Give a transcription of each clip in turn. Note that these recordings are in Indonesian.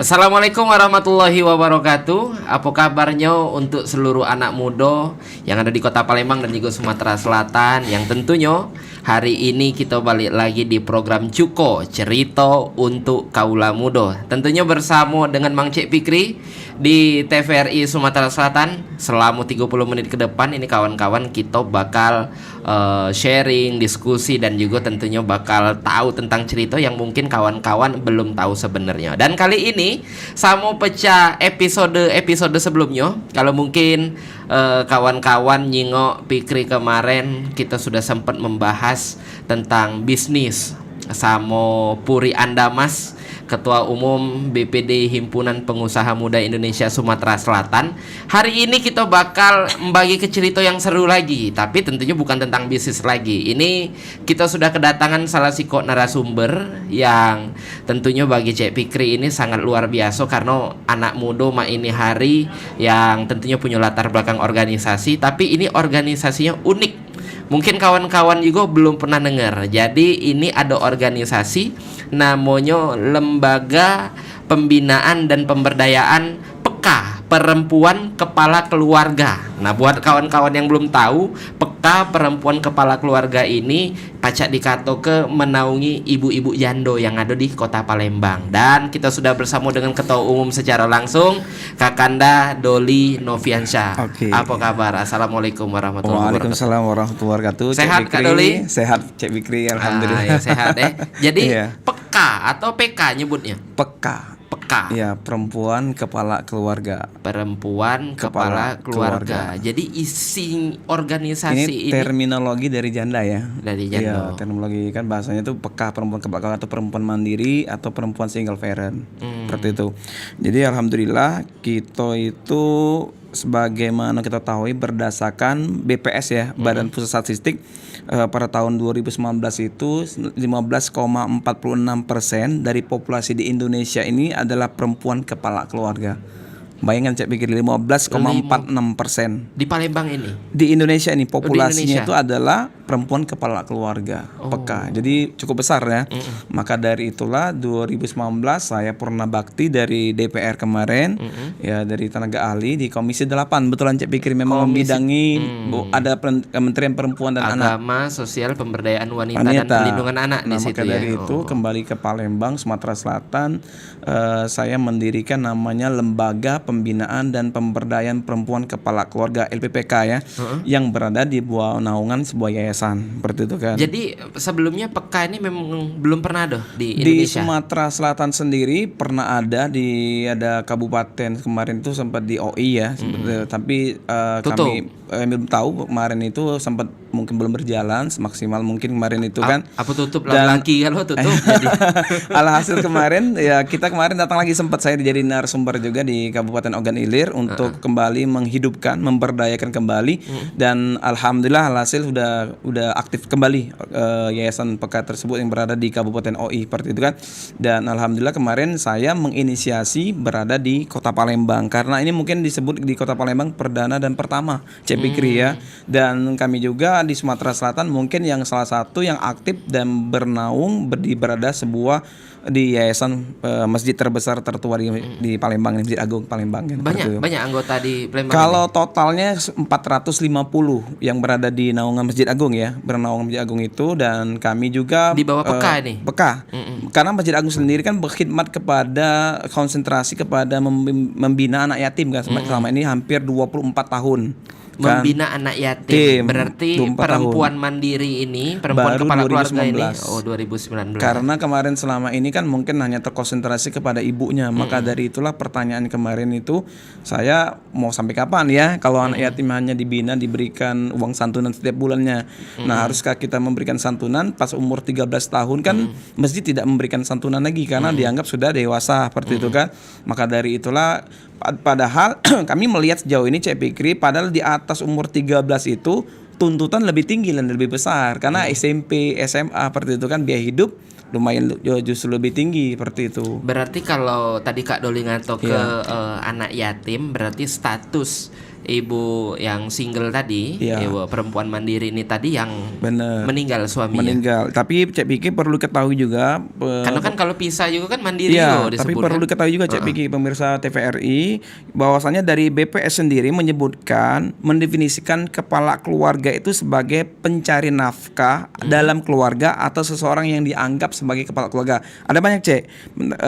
Assalamualaikum warahmatullahi wabarakatuh. Apa kabarnya untuk seluruh anak muda yang ada di Kota Palembang dan juga Sumatera Selatan, yang tentunya hari ini kita balik lagi di program Cuko, cerita untuk kaula muda. Tentunya bersama dengan Mang Cek Fikri di TVRI Sumatera Selatan. Selama 30 menit ke depan ini kawan-kawan kita bakal sharing, diskusi, dan juga tentunya bakal tahu tentang cerita yang mungkin kawan-kawan belum tahu sebenarnya. Dan kali ini sama pecah episode sebelumnya. Kalau mungkin kawan-kawan nyingok Pikri kemarin, kita sudah sempat membahas tentang bisnis sama Puri Andamas, Ketua Umum BPD Himpunan Pengusaha Muda Indonesia Sumatera Selatan. Hari ini kita bakal membagi ke cerita yang seru lagi, tapi tentunya bukan tentang bisnis lagi. Ini kita sudah kedatangan salah satu narasumber yang tentunya bagi Cek Fikri ini sangat luar biasa, karena anak muda mak ini hari yang tentunya punya latar belakang organisasi, tapi ini organisasinya unik. Mungkin kawan-kawan juga belum pernah dengar. Jadi ini ada organisasi namanya Lembaga Pembinaan dan Pemberdayaan PEKA, Perempuan Kepala Keluarga. Nah, buat kawan-kawan yang belum tahu, PEKA Perempuan Kepala Keluarga ini pacak dikato ke menaungi ibu-ibu jando yang ada di Kota Palembang. Dan kita sudah bersama dengan Ketua Umum secara langsung, Kakanda Doli Noviansyah. Oke. Apa kabar? Assalamualaikum warahmatullahi wabarakatuh. Waalaikumsalam warahmatullahi wabarakatuh. Sehat, Cek Kak Doli? Sehat, Cek Fikri, alhamdulillah. Ya, sehat ya. Jadi Iya. PEKA atau PK nyebutnya? PEKA. PEKA. Ya, Perempuan Kepala Keluarga. Perempuan Kepala Keluarga. Jadi isi organisasi ini terminologi dari janda ya. dari Iya, jando. terminologi kan bahasanya itu PEKA, Perempuan Kepala Keluarga, atau perempuan mandiri atau perempuan single parent. Seperti itu. Jadi alhamdulillah kita itu sebagaimana kita tahu berdasarkan BPS ya, Badan Pusat Statistik, pada tahun 2019 itu 15,46% dari populasi di Indonesia ini adalah perempuan kepala keluarga. Bayangkan Cek Pikir, 15,46% Di Palembang ini. di Indonesia ini populasinya Indonesia. itu adalah perempuan kepala keluarga, PEKA. Jadi cukup besar ya. Maka dari itulah 2019 saya pernah bakti dari DPR kemarin, ya, dari tenaga ahli di Komisi 8. Betulan Cek Pikir, memang membidangi ada Kementerian Perempuan dan Anak. Agama, Sosial, Pemberdayaan Wanita, dan Perlindungan Anak di situ maka ya. dari itu kembali ke Palembang, Sumatera Selatan, saya mendirikan namanya Lembaga Pembinaan dan Pemberdayaan Perempuan Kepala Keluarga, LPPK ya, yang berada di bawah naungan sebuah yayasan, seperti itu kan. Jadi sebelumnya PEKA ini memang belum pernah ada di Di Indonesia. Sumatera Selatan sendiri pernah ada ada kabupaten kemarin itu sempat di OI ya, tapi Tutup. kami belum tahu kemarin itu sempat mungkin belum berjalan semaksimal mungkin kemarin itu kan. Apa tutup Dan- lagi kalau tutup jadi. Alhasil kemarin ya kita kemarin datang lagi, sempat saya jadi narasumber juga di Kabupaten Ogan Ilir untuk kembali menghidupkan, memberdayakan kembali, dan alhamdulillah alhasil udah aktif kembali yayasan PEKA tersebut yang berada di Kabupaten OI, seperti itu kan. Dan alhamdulillah kemarin saya menginisiasi berada di Kota Palembang, karena ini mungkin disebut di Kota Palembang perdana dan pertama Cek Fikri ya. Dan kami juga di Sumatera Selatan mungkin yang salah satu yang aktif dan bernaung berada sebuah di yayasan masjid terbesar tertua di Palembang, Masjid Agung Palembang kan, seperti itu. Banyak anggota di Palembang. Kalau totalnya 450 yang berada di naungan Masjid Agung ya, bernaungan Masjid Agung itu, dan kami juga Di bawah PEKA ini? PEKA. Karena Masjid Agung sendiri kan berkhidmat kepada, konsentrasi kepada membina anak yatim kan, selama ini hampir 24 tahun. Membina anak yatim. Tim, Berarti 24 perempuan mandiri ini, perempuan Baru kepala keluarga ini. 2019. Oh, 2019. Karena kemarin selama ini kan mungkin hanya terkonsentrasi kepada ibunya. Maka dari itulah pertanyaan kemarin itu, saya mau sampai kapan ya kalau anak yatim hanya dibina, diberikan uang santunan setiap bulannya. Nah, haruskah kita memberikan santunan pas umur 13 tahun kan masjid tidak memberikan santunan lagi karena dianggap sudah dewasa, seperti itu kan. Maka dari itulah, padahal kami melihat sejauh ini Cek Fikri, padahal di atas umur 13 itu tuntutan lebih tinggi dan lebih besar, karena SMP, SMA seperti itu kan biaya hidup lumayan justru lebih tinggi, seperti itu. Berarti kalau tadi Kak Doli ngato ke anak yatim, berarti status ibu yang single tadi, Iya. ibu perempuan mandiri ini tadi yang Bener. meninggal suaminya. Meninggal. Tapi Cek Piki perlu ketahui juga Karena kan kalau pisah juga kan mandiri iya, loh tapi disebut perlu kan. diketahui juga Cek Piki pemirsa TVRI bahwasanya dari BPS sendiri menyebutkan mendefinisikan kepala keluarga itu sebagai pencari nafkah dalam keluarga atau seseorang yang dianggap sebagai kepala keluarga. Ada banyak Cek.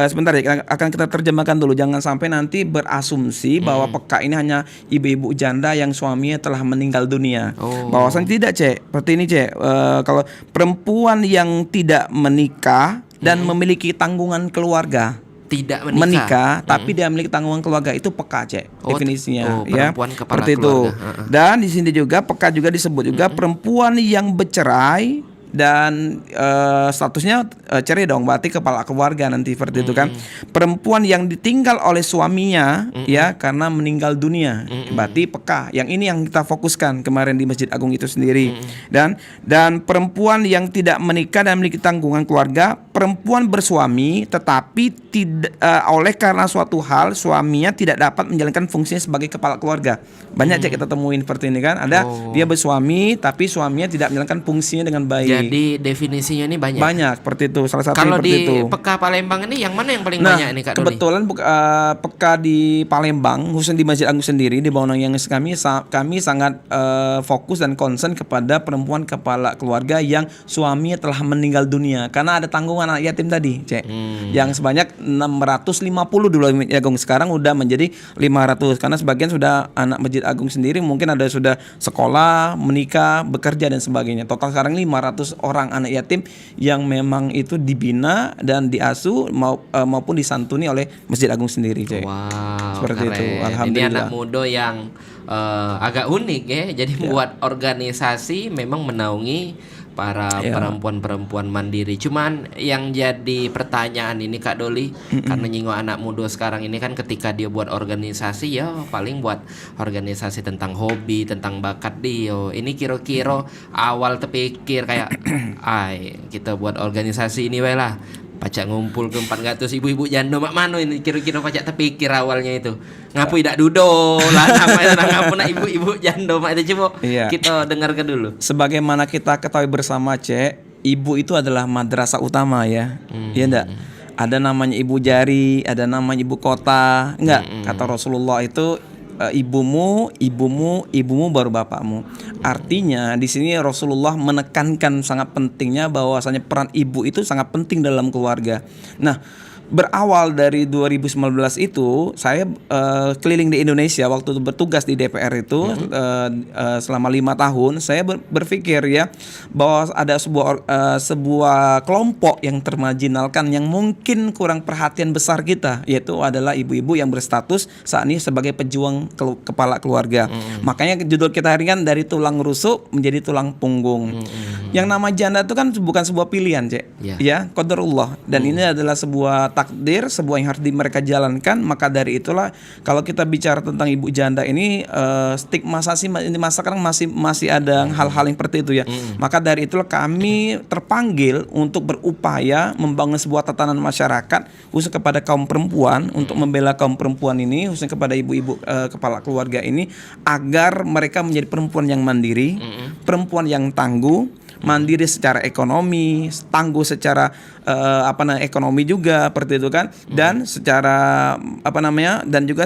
Sebentar ya, akan kita terjemahkan dulu. Jangan sampai nanti berasumsi bahwa peka ini hanya ibu-ibu janda yang suaminya telah meninggal dunia. Oh. Bahwasanya tidak Cek. Seperti ini Cek. Kalau perempuan yang tidak menikah dan memiliki tanggungan keluarga, Tidak menikah tapi dia memiliki tanggungan keluarga, itu peka Cek definisinya ya. perempuan kepala Seperti itu. keluarga. Dan di sini juga peka juga disebut juga perempuan yang bercerai dan statusnya cerai dong, berarti kepala keluarga nanti seperti itu kan. Perempuan yang ditinggal oleh suaminya ya karena meninggal dunia, berarti peka. Yang ini yang kita fokuskan kemarin di Masjid Agung itu sendiri. Dan perempuan yang tidak menikah dan memiliki tanggungan keluarga, perempuan bersuami tetapi tidak oleh karena suatu hal suaminya tidak dapat menjalankan fungsinya sebagai kepala keluarga. Banyak Cek kita temuin seperti ini kan. Ada dia bersuami tapi suaminya tidak menjalankan fungsinya dengan baik. Jadi definisinya ini banyak. Banyak seperti itu, salah satu Kalau seperti di itu. Peka Palembang ini yang mana yang paling Nah, banyak ini Kak Doli? kebetulan peka di Palembang, khususnya di Masjid Agung sendiri, di bawah naungan kami sangat fokus dan concern kepada perempuan kepala keluarga yang suaminya telah meninggal dunia karena ada tanggungan anak yatim tadi, Cek. Yang sebanyak 650 dulu Masjid Agung, sekarang udah menjadi 500 karena sebagian sudah anak Masjid Agung sendiri mungkin ada sudah sekolah, menikah, bekerja dan sebagainya. Total sekarang 500 orang anak yatim yang memang itu dibina dan diasuh maupun disantuni oleh Masjid Agung sendiri, Cek. Wow, Seperti keren. itu, alhamdulillah. Ini anak muda yang agak unik ya. Jadi buat organisasi memang menaungi para perempuan-perempuan mandiri. Cuman yang jadi pertanyaan ini Kak Doli, karena nyinggung anak muda sekarang ini kan ketika dia buat organisasi ya paling buat organisasi tentang hobi, tentang bakat dia. Ini kira-kira awal terpikir kayak kita buat organisasi ini wae lah. Pacak ngumpul ke 400 ibu-ibu janda mak mano ini kira-kira pacak terpikir awalnya itu. Ngapu tidak dudo lah namanya ngapu nak ibu-ibu janda mak itu coba kita dengarkan dulu. Sebagaimana kita ketahui bersama Cek, ibu itu adalah madrasah utama ya. Iya enggak? Ada namanya ibu jari, ada namanya ibu kota. Enggak, kata Rasulullah itu ibumu baru bapakmu. Artinya di sini Rasulullah menekankan sangat pentingnya bahwasanya peran ibu itu sangat penting dalam keluarga. Nah, berawal dari 2019 itu saya keliling di Indonesia waktu itu bertugas di DPR itu selama 5 tahun. Saya berpikir ya bahwa ada sebuah kelompok yang termarginalkan yang mungkin kurang perhatian besar kita, yaitu adalah ibu-ibu yang berstatus saat ini sebagai pejuang kepala keluarga. Makanya judul kita hari kan dari tulang rusuk menjadi tulang punggung. Yang nama janda itu kan bukan sebuah pilihan, Cek. Ya, qadarullah. Dan ini adalah sebuah takdir, sebuah yang harus mereka jalankan. Maka dari itulah kalau kita bicara tentang ibu janda ini stigmatisasi ini masa sekarang masih ada hal-hal yang seperti itu ya. Maka dari itulah kami terpanggil untuk berupaya membangun sebuah tatanan masyarakat khusus kepada kaum perempuan untuk membela kaum perempuan ini, khususnya kepada ibu-ibu kepala keluarga ini agar mereka menjadi perempuan yang mandiri, perempuan yang tangguh, mandiri secara ekonomi, tangguh secara ekonomi juga seperti itu kan, dan secara dan juga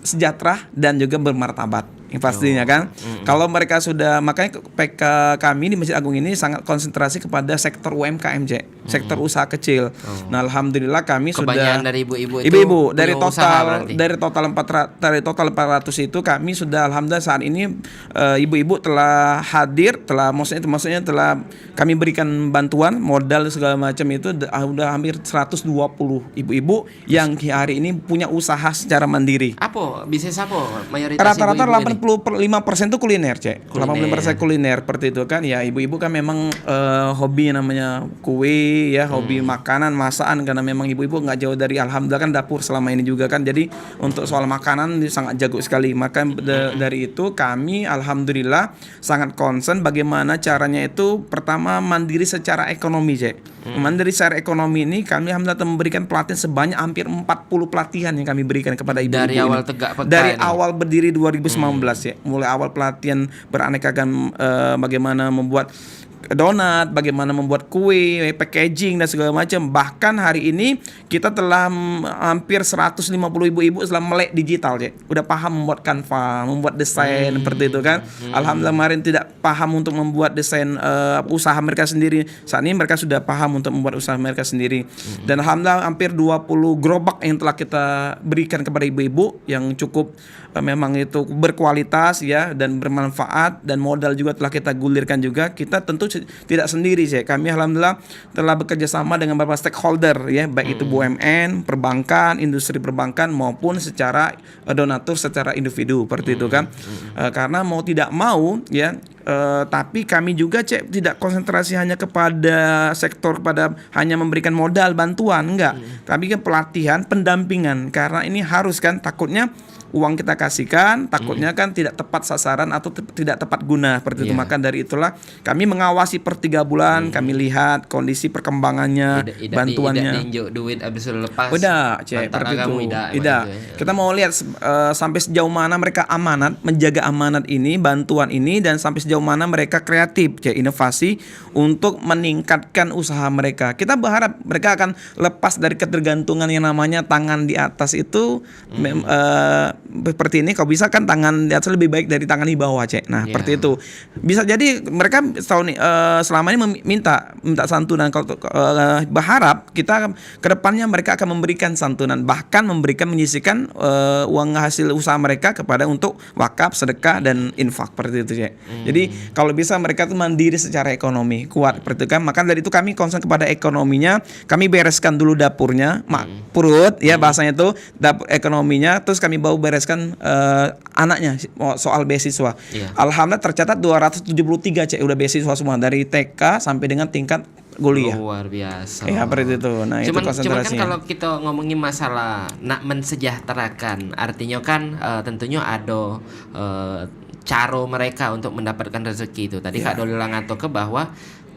sejahtera dan juga bermartabat pastinya kan. Kalau mereka sudah, makanya PK kami di Masjid Agung ini sangat konsentrasi kepada sektor UMKM, sektor usaha kecil. Nah, alhamdulillah kami kebanyakan sudah dari ibu-ibu itu ibu-ibu dari dari total 400 itu kami sudah alhamdulillah saat ini ibu-ibu telah hadir, maksudnya telah kami berikan bantuan modal segala macam itu udah hampir 120 ibu-ibu yang hari ini punya usaha secara mandiri. Apa bisnis apa mayoritas Rata-rata ibu-ibu ini? 85% itu kuliner, Cek. 85% kuliner seperti itu kan. Ya, ibu-ibu kan memang hobi namanya kue ya, hobi makanan, masakan, karena memang ibu-ibu nggak jauh dari alhamdulillah kan dapur selama ini juga kan. Jadi untuk soal makanan sangat jago sekali. Maka dari itu kami alhamdulillah sangat concern bagaimana caranya itu pertama mandiri secara ekonomi, Cek. Mandiri secara ekonomi ini kami alhamdulillah memberikan pelatihan sebanyak hampir 40 pelatihan yang kami berikan kepada ibu-ibu dari awal ini. tegak peka Dari ini. awal berdiri 2019 ya. Mulai awal pelatihan beraneka ragam, bagaimana membuat donat, bagaimana membuat kue, packaging dan segala macam. Bahkan hari ini kita telah hampir 150 ibu-ibu setelah melek digital, Cek. Udah paham membuat Canva, membuat desain seperti itu kan. Alhamdulillah kemarin tidak paham untuk membuat desain usaha mereka sendiri. Saat ini mereka sudah paham untuk membuat usaha mereka sendiri. Dan alhamdulillah hampir 20 gerobak yang telah kita berikan kepada ibu-ibu yang cukup memang itu berkualitas ya dan bermanfaat, dan modal juga telah kita gulirkan juga. Kita tentu tidak sendiri sih. Kami alhamdulillah telah bekerja sama dengan beberapa stakeholder ya, baik itu BUMN, perbankan, industri perbankan maupun secara donatur secara individu seperti itu kan. Karena mau tidak mau ya, tapi kami juga tidak konsentrasi hanya kepada sektor, kepada hanya memberikan modal bantuan, enggak. Tapi kan pelatihan, pendampingan, karena ini harus kan, takutnya uang kita kasihkan, takutnya kan tidak tepat sasaran atau tidak tepat guna seperti itu. Maka dari itulah kami mengawasi per 3 bulan, kami lihat kondisi perkembangannya, bantuannya. Tidak duit habis lepas. Udah, seperti itu. Tidak. Kita mau lihat sampai sejauh mana mereka amanat, menjaga amanat ini, bantuan ini, dan sampai sejauh mana mereka kreatif, inovasi untuk meningkatkan usaha mereka. Kita berharap mereka akan lepas dari ketergantungan yang namanya tangan di atas itu. Seperti ini, kalau bisa kan tangan di atas lebih baik dari tangan di bawah, Nah, seperti itu. Bisa jadi mereka selama ini minta santunan. Kalau berharap kita ke depannya mereka akan memberikan santunan, bahkan menyisihkan uang hasil usaha mereka kepada untuk wakaf, sedekah dan infak seperti itu, Jadi kalau bisa mereka tuh mandiri secara ekonomi, kuat seperti itu kan. Maka dari itu kami concern kepada ekonominya. Kami bereskan dulu dapurnya, perut ya bahasanya itu, dapur ekonominya, terus kami baru bereskan anaknya soal beasiswa. Alhamdulillah tercatat 273 udah beasiswa semua dari TK sampai dengan tingkat kuliah. Luar biasa. Ya seperti itu. Nah, cuman itu konsentrasinya. kan kalau kita ngomongin masalah nak mensejahterakan, artinya kan tentunya ada cara mereka untuk mendapatkan rezeki itu. Tadi Kak Dolila ngato bahwa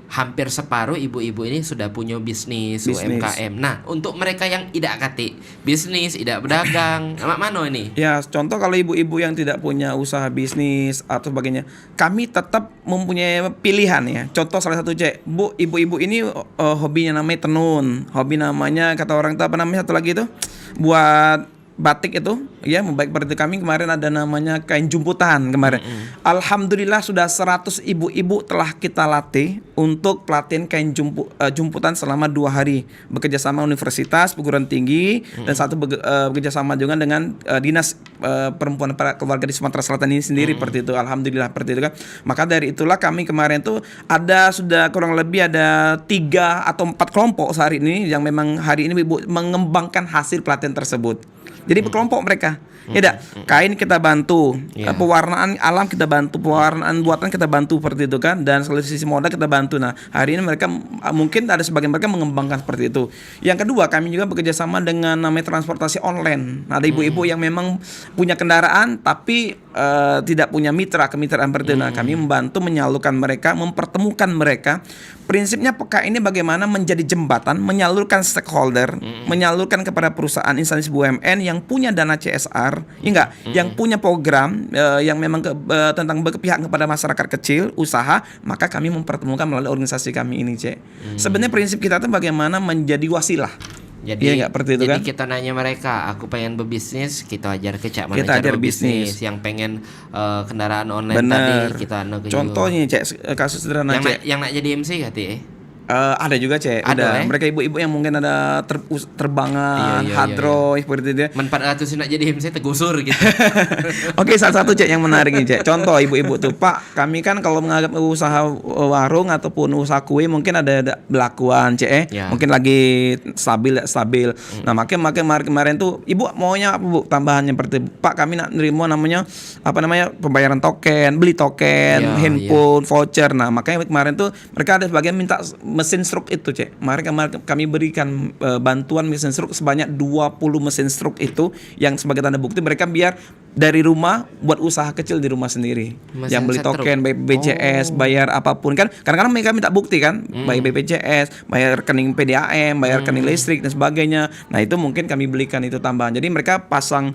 hampir separuh ibu-ibu ini sudah punya bisnis UMKM. Nah, untuk mereka yang tidak kati bisnis, tidak berdagang, mana ini? Ya, contoh kalau ibu-ibu yang tidak punya usaha bisnis atau sebagainya, kami tetap mempunyai pilihan ya. Contoh salah satu, Bu, ibu-ibu ini hobinya namanya tenun, hobi namanya kata orang itu apa namanya satu lagi itu, buat batik itu ya, baik berarti kami kemarin ada namanya kain jumputan kemarin. Alhamdulillah sudah 100 ibu-ibu telah kita latih untuk pelatihan kain jumputan selama 2 hari, bekerja sama universitas, perguruan tinggi, dan satu bekerja sama juga dengan dinas perempuan para keluarga di Sumatera Selatan ini sendiri seperti itu. Alhamdulillah seperti itu kan. Maka dari itulah kami kemarin tuh sudah kurang lebih ada 3 atau 4 kelompok sehari ini yang memang hari ini ibu mengembangkan hasil pelatihan tersebut. Jadi berkelompok mereka. Ya, kain kita bantu, pewarnaan alam kita bantu, pewarnaan buatan kita bantu seperti itu kan, dan sisi modal kita bantu. Nah, hari ini mereka mungkin ada sebagian mereka mengembangkan seperti itu. Yang kedua, kami juga bekerja sama dengan namanya transportasi online. Nah, ada ibu-ibu yang memang punya kendaraan tapi tidak punya kemitraan seperti itu. Nah, kami membantu menyalurkan mereka, mempertemukan mereka. Prinsipnya PK ini bagaimana menjadi jembatan, menyalurkan stakeholder, menyalurkan kepada perusahaan instansi BUMN yang punya dana CSR, yang punya program yang memang tentang berpihak kepada masyarakat kecil, usaha, maka kami mempertemukan melalui organisasi kami ini, Sebenarnya prinsip kita itu bagaimana menjadi wasilah. Jadi, seperti itu kan? Kita nanya mereka, aku pengen berbisnis, kita ajar ke Cak mana kita cara ajar bisnis. Yang pengen kendaraan online Bener. tadi kita contohnya kasus sederhana yang nak jadi MC kati ada juga ada mereka ibu-ibu yang mungkin ada terbangan hadroh seperti itu. Men 400 nak jadi MC tegusur gitu. Oke, salah satu yang menarik nih, contoh ibu-ibu tuh, Pak, kami kan kalau menganggap usaha warung ataupun usaha kue mungkin ada belakuan mungkin lagi stabil. Nah, makanya kemarin tuh ibu maunya apa, Bu, tambahannya seperti, Pak, kami nak nerima namanya pembayaran token, beli token, handphone, voucher. Nah, makanya kemarin tuh mereka ada sebagian minta mesin struk itu, kami berikan bantuan mesin struk sebanyak 20 mesin struk itu, yang sebagai tanda bukti mereka biar dari rumah buat usaha kecil di rumah sendiri. Yang beli token, bayar BPJS, bayar apapun kan. Kadang-kadang mereka minta bukti kan, bayar BPJS, bayar rekening PDAM, bayar rekening listrik dan sebagainya. Nah, itu mungkin kami belikan itu tambahan. Jadi mereka pasang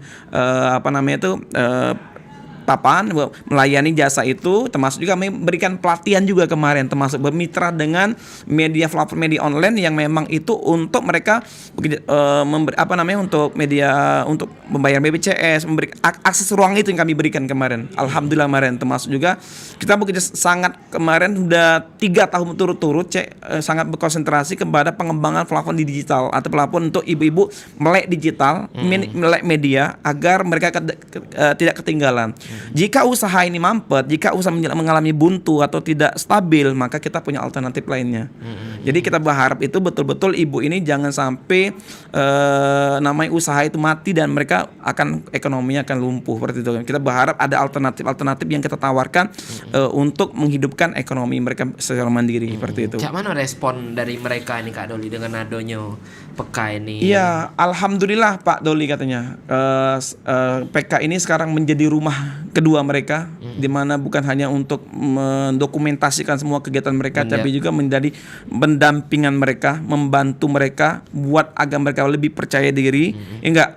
tapan melayani jasa itu, termasuk juga memberikan pelatihan juga kemarin, termasuk bermitra dengan platform media online yang memang itu untuk mereka untuk media untuk membayar BPJS, memberi akses ruang itu yang kami berikan kemarin. Alhamdulillah kemarin, termasuk juga kita bekerja sangat kemarin sudah 3 tahun turut-turut sangat berkonsentrasi kepada pengembangan platform di digital atau platform untuk ibu-ibu melek digital, melek media agar mereka tidak ketinggalan. Jika usaha ini mampet, jika usaha mengalami buntu atau tidak stabil, maka kita punya alternatif lainnya. Jadi kita berharap itu betul-betul ibu ini jangan sampai namanya usaha itu mati dan mereka ekonominya akan lumpuh seperti itu. Kita berharap ada alternatif yang kita tawarkan untuk menghidupkan ekonomi mereka secara mandiri seperti itu. Cak mana respon dari mereka ini Kak Doli dengan adanya PK ini? Iya, alhamdulillah Pak Doli katanya PK ini sekarang menjadi rumah kedua mereka, di mana bukan hanya untuk mendokumentasikan semua kegiatan mereka, tapi juga menjadi pendampingan mereka, membantu mereka buat agar mereka lebih percaya diri,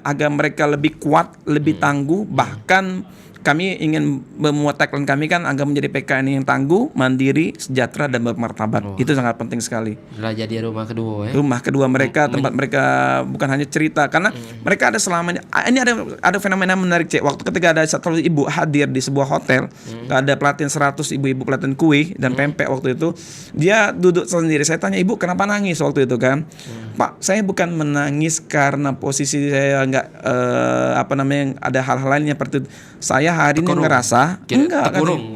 agar mereka lebih kuat, lebih tangguh, bahkan kami ingin memuat tagline kami kan agar menjadi PK ini yang tangguh, mandiri, sejahtera dan bermartabat. Itu sangat penting sekali. Lah jadi rumah kedua ya. Rumah kedua mereka, tempat mereka bukan hanya cerita karena mereka ada selamanya. Ini ada fenomena menarik waktu ketika ada satu ibu hadir di sebuah hotel, ada pelatihan 100 ibu-ibu pelatihan kue dan pempek waktu itu. Dia duduk sendiri. Saya tanya, "Ibu, kenapa nangis waktu itu kan?" "Pak, saya bukan menangis karena posisi saya ada hal-hal lainnya seperti itu. Saya hari ini ngerasa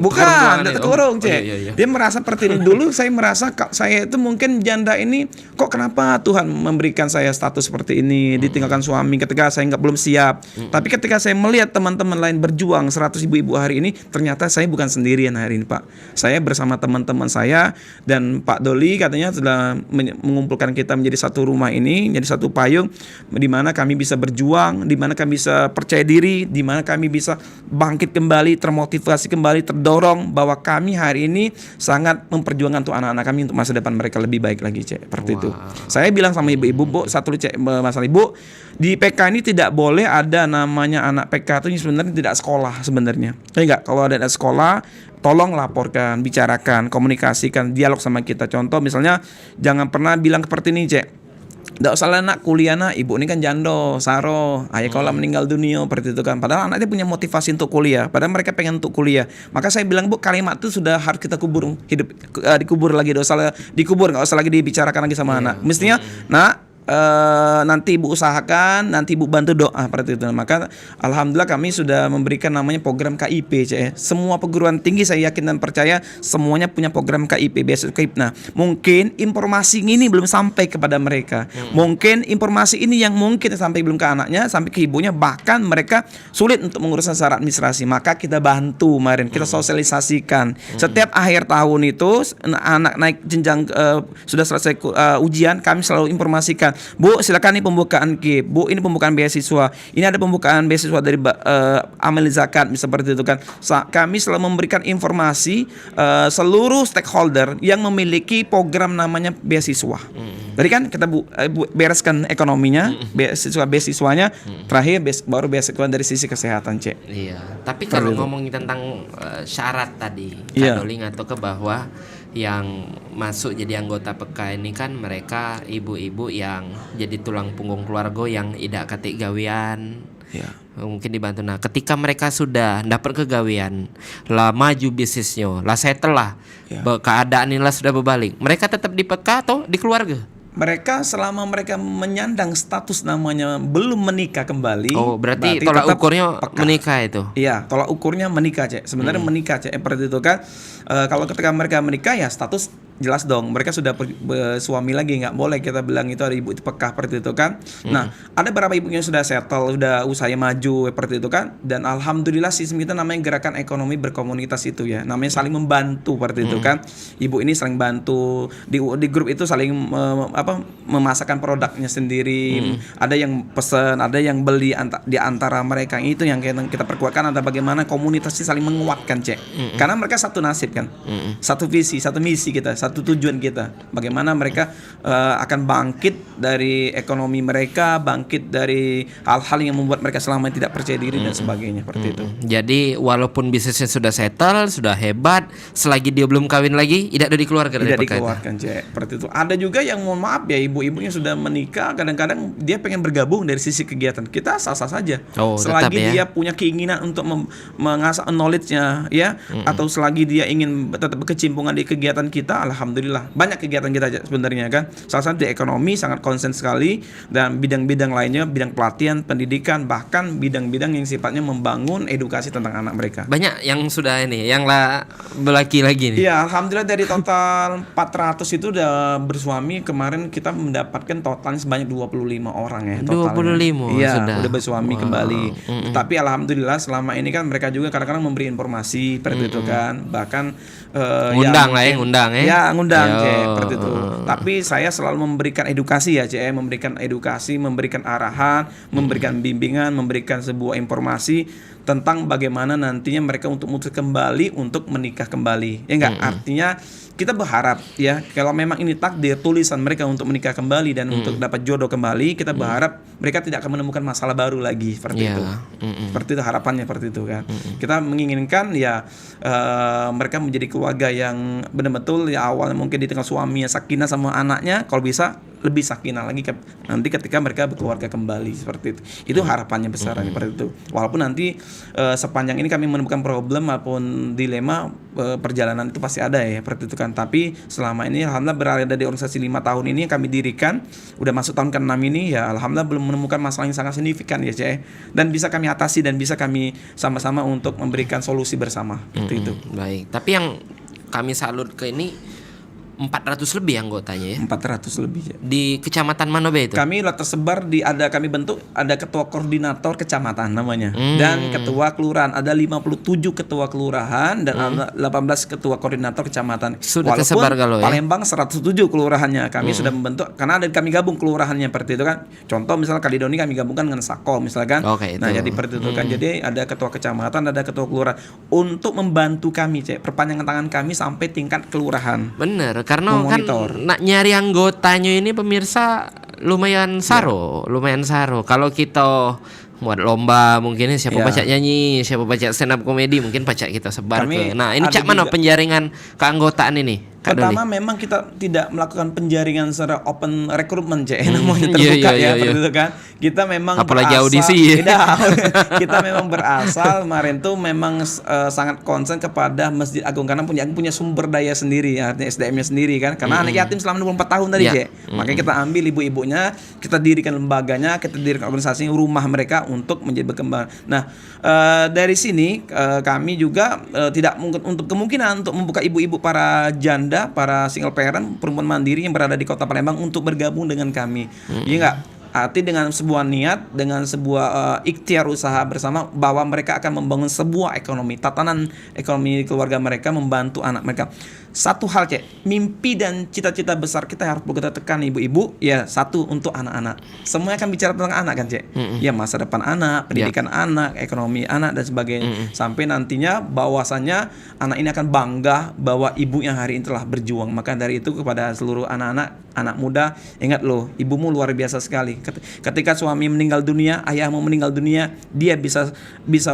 bukan terkurung, Cek. Dia merasa seperti ini dulu. Saya merasa saya itu mungkin janda ini kok kenapa Tuhan memberikan saya status seperti ini, ditinggalkan suami ketika saya belum siap. Tapi ketika saya melihat teman-teman lain berjuang 100 ibu-ibu hari ini, ternyata saya bukan sendirian hari ini, Pak. Saya bersama teman-teman saya dan Pak Doli katanya sudah mengumpulkan kita menjadi satu rumah ini, menjadi satu payung di mana kami bisa berjuang, di mana kami bisa percaya diri, di mana kami bisa bangkit kembali, termotivasi kembali, terdorong bahwa kami hari ini sangat memperjuangkan untuk anak-anak kami untuk masa depan mereka lebih baik lagi, Cek. Seperti itu. Saya bilang sama ibu-ibu, Bu, satu Cek masalah Ibu, di PK ini tidak boleh ada namanya anak PK itu sebenarnya tidak sekolah sebenarnya. Enggak, kalau ada sekolah tolong laporkan, bicarakan, komunikasikan, dialog sama kita. Contoh misalnya jangan pernah bilang seperti ini, Cek. Nggak usah lah nak kuliah nak, ibu ini kan jando, saro, ayah kalau meninggal dunia seperti itu kan. Padahal anaknya punya motivasi untuk kuliah, padahal mereka pengen untuk kuliah. Maka saya bilang, Bu, kalimat itu sudah harus kita kubur, dikubur lagi, nggak usah dikubur, nggak usah lagi dibicarakan lagi sama anak. Mestinya, nak, nanti ibu usahakan, nanti ibu bantu doa seperti itu. Maka alhamdulillah kami sudah memberikan namanya program KIP, Cek. Semua perguruan tinggi saya yakin dan percaya semuanya punya program KIP, beasiswa KIP. Nah, mungkin informasi ini belum sampai kepada mereka. Mungkin informasi ini yang mungkin sampai belum ke anaknya, sampai ke ibunya, bahkan mereka sulit untuk menguruskan secara administrasi. Maka kita bantu kemarin, kita sosialisasikan. Setiap akhir tahun itu anak naik jenjang sudah selesai ujian, kami selalu informasikan, Bu, silakan ini pembukaan KIP. Bu, ini pembukaan beasiswa. Ini ada pembukaan beasiswa dari Amil Zakat seperti itu kan. Kami selalu memberikan informasi seluruh stakeholder yang memiliki program namanya beasiswa. Jadi kan kita bereskan ekonominya, beasiswanya, terakhir baru beasiswa dari sisi kesehatan, Cek. Iya. Tapi kalau ngomongin tentang syarat tadi, Kak Doli ngatur ke bahwa yang masuk jadi anggota PK ini kan mereka ibu-ibu yang jadi tulang punggung keluarga yang tidak ketik gawean. Mungkin dibantu. Nah, ketika mereka sudah dapat kegawean, lah maju bisnisnya, lah settle lah, keadaan inilah sudah berbalik. Mereka tetap di PK atau di keluarga? Mereka selama mereka menyandang status namanya belum menikah kembali. Oh, berarti tolak ukurnya menikah itu? Iya, tolak ukurnya menikah, Cek. Sebenarnya menikah, Cek. Seperti itu kan. Kalau ketika mereka menikah ya status jelas dong. Mereka sudah bersuami lagi, nggak boleh kita bilang itu ada ibu itu pekah seperti itu kan. Nah, ada beberapa ibu yang sudah settle, sudah usahanya maju seperti itu kan. Dan alhamdulillah sistem kita namanya gerakan ekonomi berkomunitas itu ya. Namanya saling membantu seperti itu kan. Ibu ini saling bantu di grup itu saling memasakkan produknya sendiri. Ada yang pesan, ada yang beli di antara mereka. Itu yang kita perkuatkan, ada bagaimana komunitas saling menguatkan, Cek. Karena mereka satu nasib kan. Satu visi, satu misi kita, satu tujuan kita. Bagaimana mereka akan bangkit dari ekonomi mereka, bangkit dari hal-hal yang membuat mereka selama ini tidak percaya diri dan sebagainya seperti itu. Jadi walaupun bisnisnya sudah settle, sudah hebat, selagi dia belum kawin lagi, tidak ada dikeluarkan dari Tidak PK itu. dikeluarkan, Cek. Seperti itu. Ada juga yang mohon maaf ya, ibu-ibunya sudah menikah, kadang-kadang dia pengen bergabung dari sisi kegiatan. Kita sah-sah saja. Oh, selagi tetap ya. dia punya keinginan untuk mengasah knowledge-nya ya, atau selagi dia ingin tetap berkecimpungan di kegiatan kita, alhamdulillah. Banyak kegiatan kita sebenarnya kan. Salah satu di ekonomi sangat konsen sekali, dan bidang-bidang lainnya, bidang pelatihan, pendidikan, bahkan bidang-bidang yang sifatnya membangun edukasi tentang anak mereka. Banyak yang sudah ini, yang berlaki lagi nih. Iya, alhamdulillah dari total 400 itu udah bersuami. Kemarin kita mendapatkan totalnya sebanyak 25 orang ya totalnya. 25 Iya, sudah. udah bersuami kembali. Tapi alhamdulillah selama ini kan mereka juga kadang-kadang memberi informasi seperti itu kan. Bahkan Ngundang lah ya, ngundang ya. Ya, ngundang Ayo. Cek, seperti itu. Tapi saya selalu memberikan edukasi ya, Cek, memberikan edukasi, memberikan arahan, memberikan bimbingan, memberikan sebuah informasi tentang bagaimana nantinya mereka untuk memutuskan kembali untuk menikah kembali. Ya enggak, artinya kita berharap ya, kalau memang ini takdir tulisan mereka untuk menikah kembali dan untuk dapat jodoh kembali, kita berharap mereka tidak akan menemukan masalah baru lagi seperti Iya. itu. Seperti itu harapannya, seperti itu kan. Kita menginginkan ya mereka menjadi keluarga yang benar-betul ya, awalnya mungkin ditinggal suaminya sakinah sama anaknya, kalau bisa lebih sakinah lagi nanti ketika mereka berkeluarga kembali seperti itu. Itu harapannya besar seperti itu. Walaupun nanti sepanjang ini kami menemukan problem maupun dilema, perjalanan itu pasti ada ya seperti itu kan. Tapi selama ini alhamdulillah berada di organisasi 5 tahun ini yang kami dirikan, udah masuk tahun ke-6 ini ya, alhamdulillah belum menemukan masalah yang sangat signifikan ya, Cek. Dan bisa kami atasi dan bisa kami sama-sama untuk memberikan solusi bersama seperti itu. Baik, tapi yang kami salut ke ini 400 lebih anggotanya ya. 400 lebih ya. Di kecamatan mana be itu? Kami tersebar kami bentuk ada ketua koordinator kecamatan namanya, dan ketua kelurahan, ada 57 ketua kelurahan dan ada 18 ketua koordinator kecamatan. Sudah tersebar kalau ya. Palembang 107 kelurahannya kami sudah membentuk, karena ada kami gabung kelurahannya seperti itu kan. Contoh misalnya Kalidoni kami gabungkan dengan Sako misalkan. Oke, Nah, itu. jadi seperti itu kan. Jadi ada ketua kecamatan, ada ketua kelurahan untuk membantu kami, Cek, perpanjangan tangan kami sampai tingkat kelurahan. Bener, karena Memonitor. kan nak nyari anggotanya ini pemirsa lumayan saro. Kalau kita buat lomba mungkin siapa Ya. pacak nyanyi, siapa pacak stand up komedi, mungkin pacak kita sebar Kami ke. Nah, ini ada cak mana juga- penjaringan keanggotaan ini? Kak Doli? Pertama memang kita tidak melakukan penjaringan secara open recruitment, Cek, namanya Iya, terbuka iya, ya, iya. seperti itu kan. Kita memang Apalagi berasal- audisi. Tidak, kita memang berasal kemarin tuh memang sangat konsen kepada Masjid Agung, karena punya sumber daya sendiri, artinya SDM-nya sendiri kan. Karena anak yatim selama 24 tahun tadi, Ya. Cek. Makanya kita ambil ibu-ibunya, kita dirikan lembaganya, kita dirikan organisasi rumah mereka untuk menjadi berkembang. Nah, dari sini kami juga tidak mungkin untuk kemungkinan untuk membuka ibu-ibu para janda, para single parent, perempuan mandiri yang berada di Kota Palembang untuk bergabung dengan kami. Iya enggak? Arti dengan sebuah niat, dengan sebuah ikhtiar usaha bersama, bahwa mereka akan membangun sebuah ekonomi, tatanan ekonomi keluarga mereka, membantu anak mereka. Satu hal, Cek, mimpi dan cita-cita besar kita harus kita tekan ibu-ibu ya, satu untuk anak-anak. Semuanya akan bicara tentang anak kan, Cek. Ya, masa depan anak, pendidikan anak, ekonomi anak dan sebagainya. Sampai nantinya bahwasannya anak ini akan bangga bahwa ibu yang hari ini telah berjuang. Maka dari itu kepada seluruh anak muda, ingat loh, ibumu luar biasa sekali. Ketika suami meninggal dunia, ayahmu meninggal dunia, dia bisa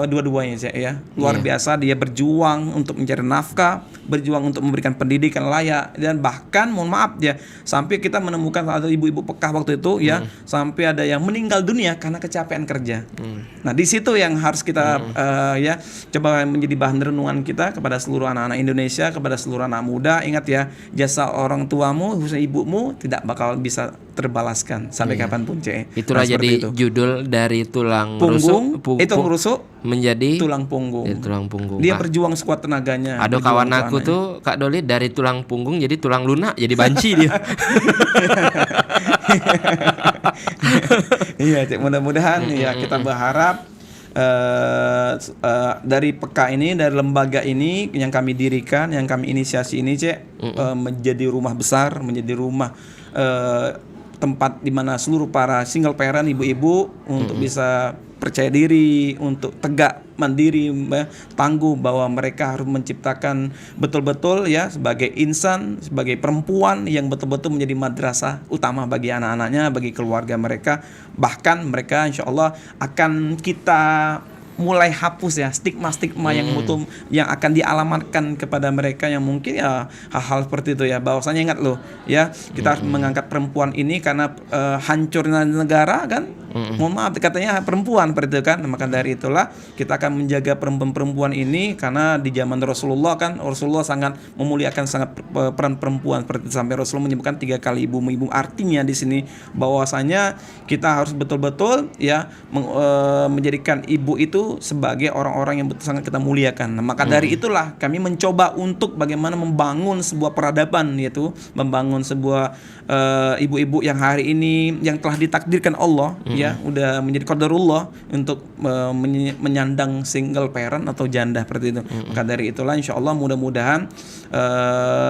dua-duanya, Cek, ya. Luar biasa, dia berjuang untuk mencari nafkah, berjuang untuk memberikan pendidikan layak, dan bahkan mohon maaf ya, sampai kita menemukan ada ibu-ibu pekah waktu itu ya, sampai ada yang meninggal dunia karena kecapean kerja. Nah, di situ yang harus kita ya coba menjadi bahan renungan kita kepada seluruh anak-anak Indonesia, kepada seluruh anak muda. Ingat ya, jasa orang tuamu, khususnya ibumu, tidak bakal bisa terbalaskan sampai kapanpun, Cek. Itulah Nah, seperti jadi itu. judul dari tulang Punggung, rusuk tulang rusuk menjadi tulang punggung. jadi tulang punggung. Dia Ah, berjuang sekuat tenaganya. ada berjuang kawan untuk aku anaknya. tuh Kak Doli dari tulang punggung jadi tulang lunak, jadi banci dia. Iya, Cek, mudah-mudahan ya kita berharap dari PK ini, dari lembaga ini yang kami dirikan, yang kami inisiasi ini, Cek, menjadi rumah besar, menjadi rumah tempat di mana seluruh para single parent, ibu-ibu untuk bisa percaya diri, untuk tegak mandiri, tangguh, bahwa mereka harus menciptakan betul-betul ya sebagai insan, sebagai perempuan yang betul-betul menjadi madrasah utama bagi anak-anaknya, bagi keluarga mereka. Bahkan mereka insya Allah akan kita mulai hapus ya stigma-stigma yang mutu yang akan dialamatkan kepada mereka yang mungkin ya hal-hal seperti itu ya. Bahwasanya ingat loh ya, kita harus mengangkat perempuan ini karena hancurnya negara kan. Mohon maaf katanya perempuan seperti itu kan. Maka dari itulah kita akan menjaga perempuan ini, karena di zaman Rasulullah kan Rasulullah sangat memuliakan sangat peran perempuan seperti itu, sampai Rasulullah menyebutkan 3 kali ibu. Artinya di sini bahwasanya kita harus betul-betul ya menjadikan ibu itu sebagai orang-orang yang betul sangat kita muliakan. Nah, maka dari itulah kami mencoba untuk bagaimana membangun sebuah peradaban, yaitu membangun sebuah ibu-ibu yang hari ini yang telah ditakdirkan Allah ya udah menjadi qadarullah untuk menyandang single parent atau janda seperti itu. Maka dari itulah insya Allah mudah-mudahan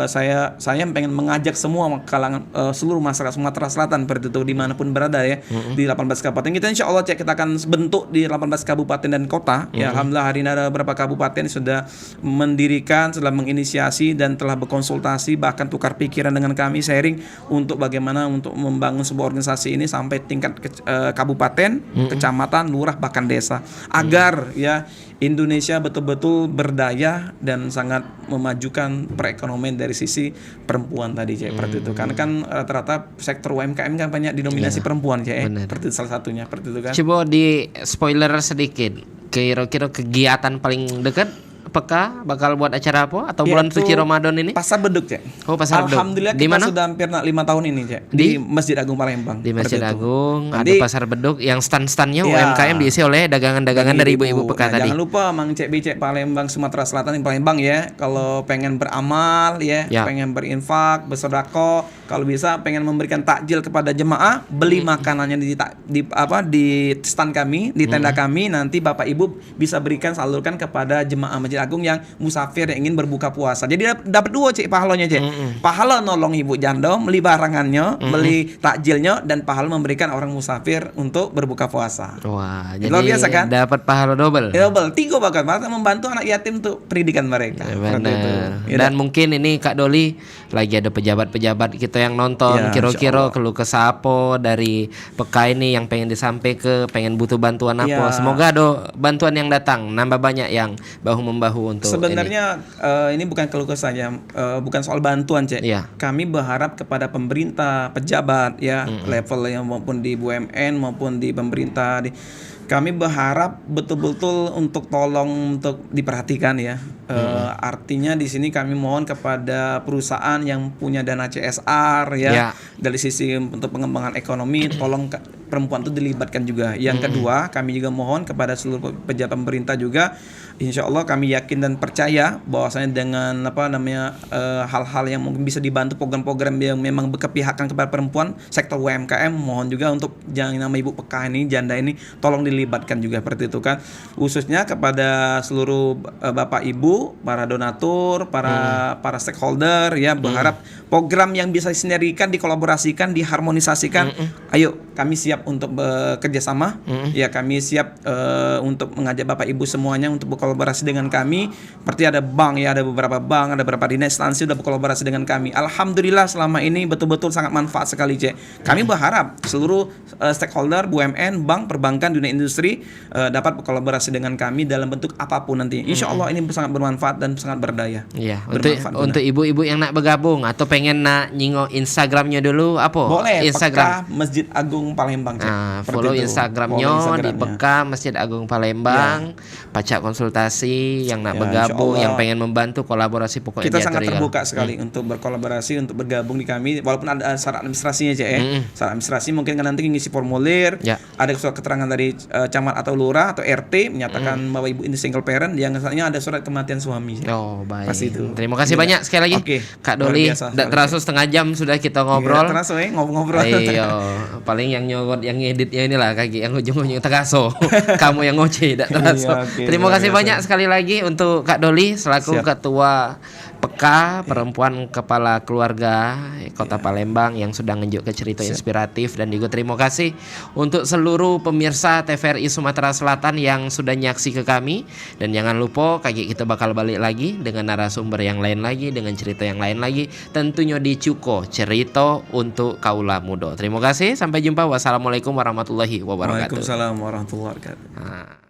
saya pengen mengajak semua kalangan seluruh masyarakat Sumatera Selatan seperti itu dimanapun berada ya, di 18 kabupaten kita insya Allah kita akan bentuk di 18 kabupaten dan kota ya. Alhamdulillah hari ini ada beberapa kabupaten sudah mendirikan, sudah menginisiasi dan telah berkonsultasi, bahkan tukar pikiran dengan kami, sharing untuk bagaimana untuk membangun sebuah organisasi ini sampai tingkat kabupaten, kecamatan, lurah, bahkan desa, agar ya Indonesia betul-betul berdaya dan sangat memajukan perekonomian dari sisi perempuan tadi, Cek. Seperti itu. Karena kan rata-rata sektor UMKM kan banyak didominasi perempuan, Cek. Seperti salah satunya, seperti itu kan. Coba di spoiler sedikit. Kira-kira kegiatan paling dekat Peka bakal buat acara apa atau bulan suci Ramadan ini? Pasar Beduk, Cek. Oh, Pasar Beduk. Alhamdulillah di kita mana? sudah hampir 5 tahun ini, Cek. Di Masjid Agung Palembang. Di Masjid Agung ada Pasar Beduk yang stand-standnya UMKM diisi oleh dagangan-dagangan dari ibu-ibu Peka tadi. Jangan lupa Mang Cek Bicek Palembang, Sumatera Selatan, Palembang ya. Kalau pengen beramal ya, pengen berinfak, bersedekah, kalau bisa pengen memberikan takjil kepada jemaah, beli makanannya di stand kami, di tenda kami, nanti Bapak Ibu bisa berikan salurkan kepada jemaah Masjid Agung yang musafir yang ingin berbuka puasa. Jadi dapat 2, Cik, pahalanya, Cik. Pahala nolong ibu janda, beli barangannya, beli takjilnya, dan pahala memberikan orang musafir untuk berbuka puasa. Wah, luar jadi biasa kan? Dapat pahala double. Double, 3 bahkan, malah membantu anak yatim untuk pendidikan mereka. Benar. Dan mungkin ini Kak Doli lagi ada pejabat-pejabat kita yang nonton, kira-kira keluh kesah apa dari Peka ini yang pengen disampaikan, pengen butuh bantuan apa. Semoga ada bantuan yang datang, nambah banyak yang bahu-membahu untuk sebenarnya ini bukan keluh kesah ya, bukan soal bantuan, Cek. Kami berharap kepada pemerintah, pejabat ya, level yang maupun di BUMN maupun di pemerintah kami berharap betul-betul untuk tolong untuk diperhatikan ya. Artinya di sini kami mohon kepada perusahaan yang punya dana CSR ya, dari sisi untuk pengembangan ekonomi, tolong perempuan itu dilibatkan juga. Yang kedua, kami juga mohon kepada seluruh pejabat pemerintah juga, insya Allah kami yakin dan percaya bahwasanya dengan hal-hal yang mungkin bisa dibantu, program-program yang memang berkepihakan kepada perempuan, sektor UMKM, mohon juga untuk jangan nama Ibu Peka ini, janda ini, tolong dilibatkan juga seperti itu kan. Khususnya kepada seluruh Bapak Ibu, para donatur, para stakeholder ya, berharap program yang bisa disinergikan, dikolaborasikan, diharmonisasikan. Ayo, kami siap untuk bekerja sama. Ya, kami siap untuk mengajak Bapak Ibu semuanya untuk berkolaborasi dengan kami. Seperti ada bank ya, ada beberapa bank, ada beberapa dinas instansi sudah berkolaborasi dengan kami. Alhamdulillah selama ini betul-betul sangat manfaat sekali, Cek. Kami berharap seluruh stakeholder, BUMN, bank, perbankan, dunia industri dapat berkolaborasi dengan kami dalam bentuk apapun nanti. Insya Allah ini sangat bermanfaat dan sangat berdaya. Iya, untuk ibu-ibu yang nak bergabung atau pengen nak nyingok Instagramnya dulu, apa? Boleh, Instagram Peka Masjid Agung Palembang, Cek. Follow Instagramnya di Peka Masjid Agung Palembang. Pacak konsultasi yang nak bergabung, yang pengen membantu kolaborasi, pokoknya kita sangat terbuka sekali untuk berkolaborasi, untuk bergabung di kami, walaupun ada syarat administrasinya, Cek. Syarat administrasi mungkin kan nanti ngisi formulir, ada surat keterangan dari camat atau lurah atau RT menyatakan bahwa ibu ini single parent, yang misalnya ada surat kematian suami. Oh, baik. Pasti itu. Terima kasih banyak sekali lagi, Kak Doli. Tidak terasa setengah jam sudah kita ngobrol. Tidak terasa ngobrol. Iya, paling yang nyogot, yang ngeditnya inilah kaki, yang ujung-ujung terasa. Kamu yang ngoceh, tidak terasa. Terima kasih banyak sekali lagi untuk Kak Doli selaku Ketua peka, perempuan kepala keluarga Kota Palembang yang sudah nunjuk ke cerita inspiratif. Dan juga terima kasih untuk seluruh pemirsa TVRI Sumatera Selatan yang sudah nyaksi ke kami. Dan jangan lupa kita bakal balik lagi dengan narasumber yang lain lagi, dengan cerita yang lain lagi, tentunya di Cuko, cerita untuk kaula muda. Terima kasih, sampai jumpa. Wassalamualaikum warahmatullahi wabarakatuh. Waalaikumsalam warahmatullahi wabarakatuh. Nah.